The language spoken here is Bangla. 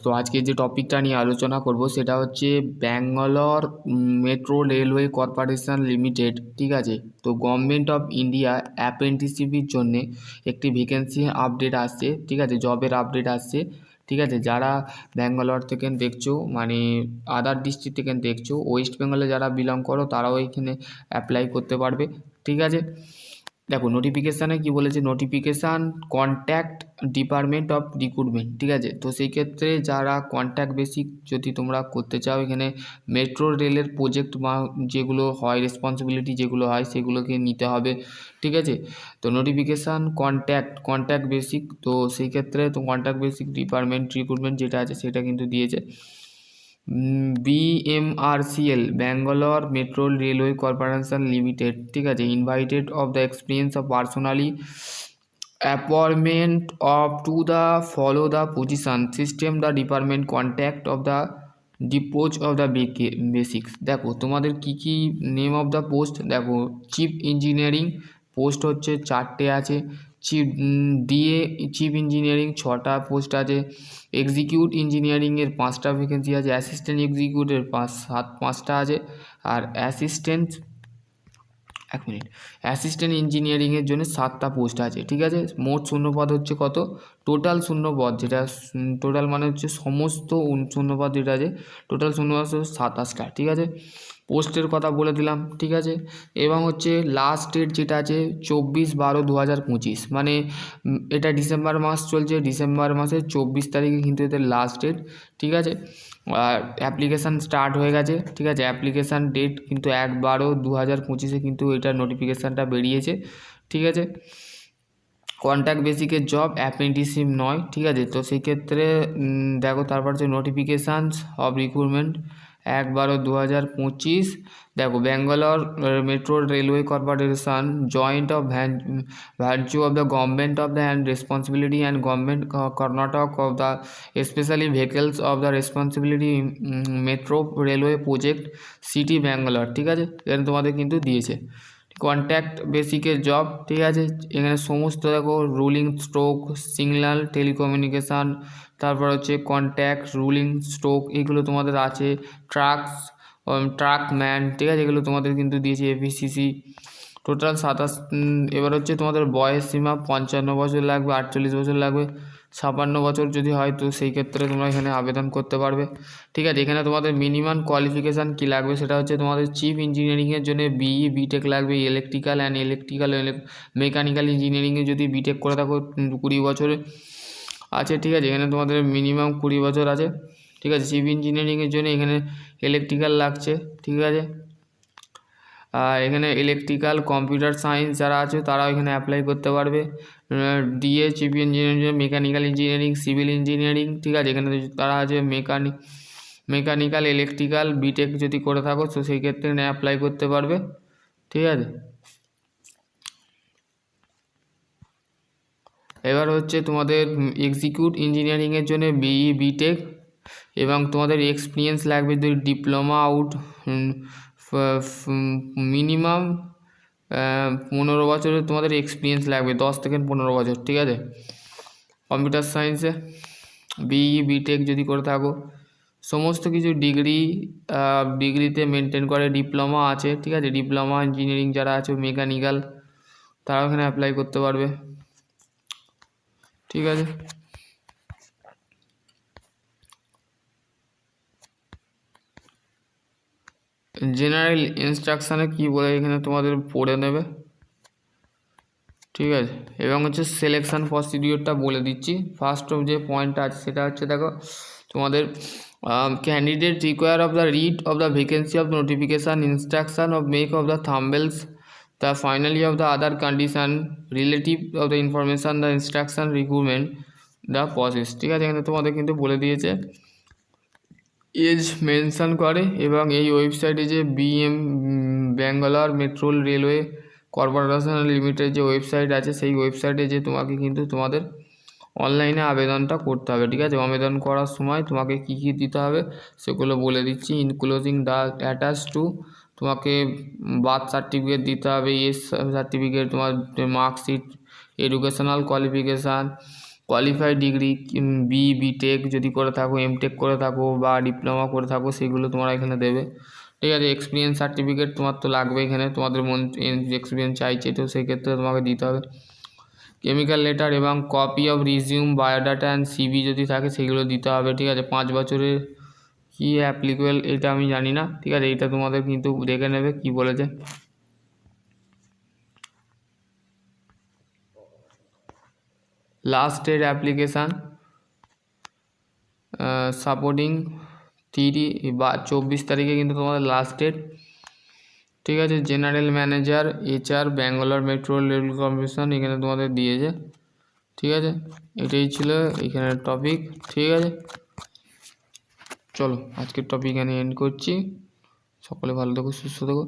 তো আজকে যে টপিকটা নিয়ে আলোচনা করব সেটা হচ্ছে Bangalore metro railway corporation limited. ঠিক আছে, তো গভর্নমেন্ট অফ ইন্ডিয়া অ্যাপ্রেন্টিসশিপের জন্য একটি ভ্যাকেন্সি আপডেট আসছে। ঠিক আছে, জবের আপডেট আসছে। ঠিক আছে, যারা ব্যাঙ্গালোর থেকে দেখছো, মানে আদার ডিস্ট্রিক্ট থেকে দেখছো, ওয়েস্ট বেঙ্গলে যারা বিলং করো তারাও এখানে অ্যাপ্লাই করতে পারবে। ঠিক আছে, দেখো নোটিফিকেশানে কি বলেছে, notification contact department of recruitment. ঠিক আছে, তো সেই ক্ষেত্রে যারা কন্ট্যাক্ট বেসিক যদি তোমরা করতে চাও, এখানে মেট্রো রেলের প্রজেক্ট বা যেগুলো হয়, রেসপন্সিবিলিটি যেগুলো হয় সেগুলোকে নিতে হবে। ঠিক আছে, তো নোটিফিকেশান কন্ট্যাক্ট বেসিক, তো সেই ক্ষেত্রে তো কন্ট্যাক্ট বেসিক ডিপার্টমেন্ট রিক্রুটমেন্ট যেটা আছে সেটা কিন্তু দিয়েছে। BMRCL Bangalore metro railway corporation limited. ঠিক আছে, invited of the experience of personally appointment of to the follow the position system the department contact of the depose of the basics. দেখো তোমাদের কি কি নেম অফ দ্য পোস্ট, দেখো চিফ ইঞ্জিনিয়ারিং পোস্ট হচ্ছে 4টে আছে, চিফ ইঞ্জিনিয়ারিং 6টা পোস্ট আছে, এক্সিকিউট ইঞ্জিনিয়ারিংয়ের 5টা ভ্যাকেন্সি আছে, অ্যাসিস্ট্যান্ট এক্সিকিউটিভের 5টা আছে, আর অ্যাসিস্ট্যান্ট ইঞ্জিনিয়ারিংয়ের জন্য 7টা পোস্ট আছে। ঠিক আছে, মোট শূন্যপদ হচ্ছে কত, টোটাল শূন্যপদ যেটা টোটাল মানে হচ্ছে সমস্ত শূন্যপদ যেটা আছে, টোটাল শূন্যপদ 27টা। ঠিক আছে, পোস্টের কথা বলে দিলাম। ঠিক আছে, এবং হচ্ছে লাস্ট ডেট যেটা আছে 24/12/2025, মানে এটা ডিসেম্বর মাস চলছে, ডিসেম্বর মাসের 24 তারিখে কিন্তু এদের লাস্ট ডেট। ঠিক আছে, আর অ্যাপ্লিকেশান স্টার্ট হয়ে গেছে। ঠিক আছে, অ্যাপ্লিকেশান ডেট কিন্তু 1/12/2025 কিন্তু এটার নোটিফিকেশানটা বেরিয়েছে। ঠিক আছে, কন্ট্যাক্ট বেসিকের জব, অ্যাপ্রেন্টিসশিপ নয়। ঠিক আছে, তো সেই ক্ষেত্রে দেখো তারপর হচ্ছে নোটিফিকেশানস অফ রিক্রুটমেন্ট 1/12/2025। দেখো Bangalore metro railway corporation joint of virtue of the government of the and responsibility and government Karnataka of the specially vehicles of the responsibility metro railway project city Bangalore. ঠিক আছে, এখানে তোমাদের কিন্তু দিয়েছে কন্ট্যাক্ট বেসিকের জব। ঠিক আছে, এখানে সমস্ত দেখো রুলিং স্ট্রোক, সিগন্যাল টেলিকমিউনিকেশান, তারপর হচ্ছে কন্ট্যাক্ট রুলিং স্ট্রোক, এগুলো তোমাদের আছে, ট্রাকম্যান। ঠিক আছে, এগুলো তোমাদের কিন্তু দিয়েছে এফিসিসি। টোটাল 27। এবার হচ্ছে তোমাদের বয়স সীমা 55 বছর লাগবে, 48 বছর লাগবে, 56 বছর যদি হয় তো সেই ক্ষেত্রে তোমরা এখানে আবেদন করতে পারবে। ঠিক আছে, এখানে তোমাদের মিনিমাম কোয়ালিফিকেশান কী লাগবে সেটা হচ্ছে তোমাদের চিফ ইঞ্জিনিয়ারিংয়ের জন্য বিটেক লাগবে, ইলেকট্রিক্যাল মেকানিক্যাল ইঞ্জিনিয়ারিংয়ে যদি বিটেক করে থাকো 20 বছরে আছে। ঠিক আছে, এখানে তোমাদের মিনিমাম 20 বছর আছে। ঠিক আছে, চিফ ইঞ্জিনিয়ারিংয়ের জন্য এখানে ইলেকট্রিক্যাল লাগছে। ঠিক আছে, এখানে ইলেকট্রিক্যাল কম্পিউটার সায়েন্স যারা আছে তারাও এখানে অ্যাপ্লাই করতে পারবে। Chief engineering, mechanical engineering, civil engineering. ঠিক আছে, এখানে তারা আছে মেকানিক্যাল ইলেকট্রিক্যাল বিটেক যদি করে থাকো তো সেই ক্ষেত্রে অ্যাপ্লাই করতে পারবে। ঠিক আছে, এবার হচ্ছে তোমাদের এক্সিকিউট ইঞ্জিনিয়ারিংয়ের জন্য বিটেক, এবং তোমাদের এক্সপিরিয়েন্স লাগবে যদি ডিপ্লোমা আউট মিনিমাম 15 বছরের তোমাদের এক্সপিরিয়েন্স লাগবে, 10 থেকে 15 বছর। ঠিক আছে, কম্পিউটার সায়েন্সে বিটেক যদি করে থাকো, সমস্ত কিছু ডিগ্রিতে মেনটেন করে, ডিপ্লোমা আছে। ঠিক আছে, ডিপ্লোমা ইঞ্জিনিয়ারিং যারা আছে মেকানিক্যাল তারাও এখানে অ্যাপ্লাই করতে পারবে। ঠিক আছে, জেনারেল ইনস্ট্রাকশানে কী বলে এখানে তোমাদের পড়ে নেবে। ঠিক আছে, এবং হচ্ছে সিলেকশান প্রসিডিওরটা বলে দিচ্ছি। ফার্স্ট অফ যে পয়েন্টটা আছে সেটা হচ্ছে দেখো তোমাদের candidate require of the read of the vacancy of notification instruction of make of the থাম্বেলস the finally of the other condition relative of the information the instruction recruitment the process. ঠিক আছে, এখানে তোমাদের কিন্তু বলে দিয়েছে, এজ মেনশান করে, এবং এই ওয়েবসাইটে যে Bangalore metro railway corporation limited যে ওয়েবসাইট আছে সেই ওয়েবসাইটে যে তোমাকে কিন্তু তোমাদের অনলাইনে আবেদনটা করতে হবে। ঠিক আছে, আবেদন করার সময় তোমাকে কী কী দিতে হবে সেগুলো বলে দিচ্ছি। ইনক্লোজিং দ্য অ্যাটাচ টু, তোমাকে বার্থ সার্টিফিকেট দিতে হবে, এজ সার্টিফিকেট, তোমার marksheet, educational qualification, qualified degree BTech যদি করে থাকো, এমটেক করে থাকো বা ডিপ্লোমা করে থাকো, সেগুলো তোমরা এখানে দেবে। ঠিক আছে, এক্সপিরিয়েন্স সার্টিফিকেট তোমার তো লাগবে এখানে, তোমাদের মন এক্সপিরিয়েন্স চাইছে, তো সেই ক্ষেত্রে তোমাকে দিতে হবে। কেমিক্যাল লেটার এবং copy of resume, biodata and CV যদি থাকে সেগুলো দিতে হবে। ঠিক আছে, 5 বছরের কি অ্যাপ্লিকেবল এটা আমি জানি না। ঠিক আছে, এটা তোমাদের কিন্তু দেখে নেবে কি বলেছে। লাস্ট ডেট অ্যাপ্লিকেশান সাপোর্টিং 24 তারিখে কিন্তু তোমাদের লাস্ট ডেট। ঠিক আছে, general manager HR Bangalore metro rail corporation এখানে তোমাদের দিয়েছে। ঠিক আছে, এটাই ছিল এখানের টপিক। ঠিক আছে, চলো আজকের টপিক এখানে এন্ড করছি। সকলে ভালো থেকো, সুস্থ থেকো।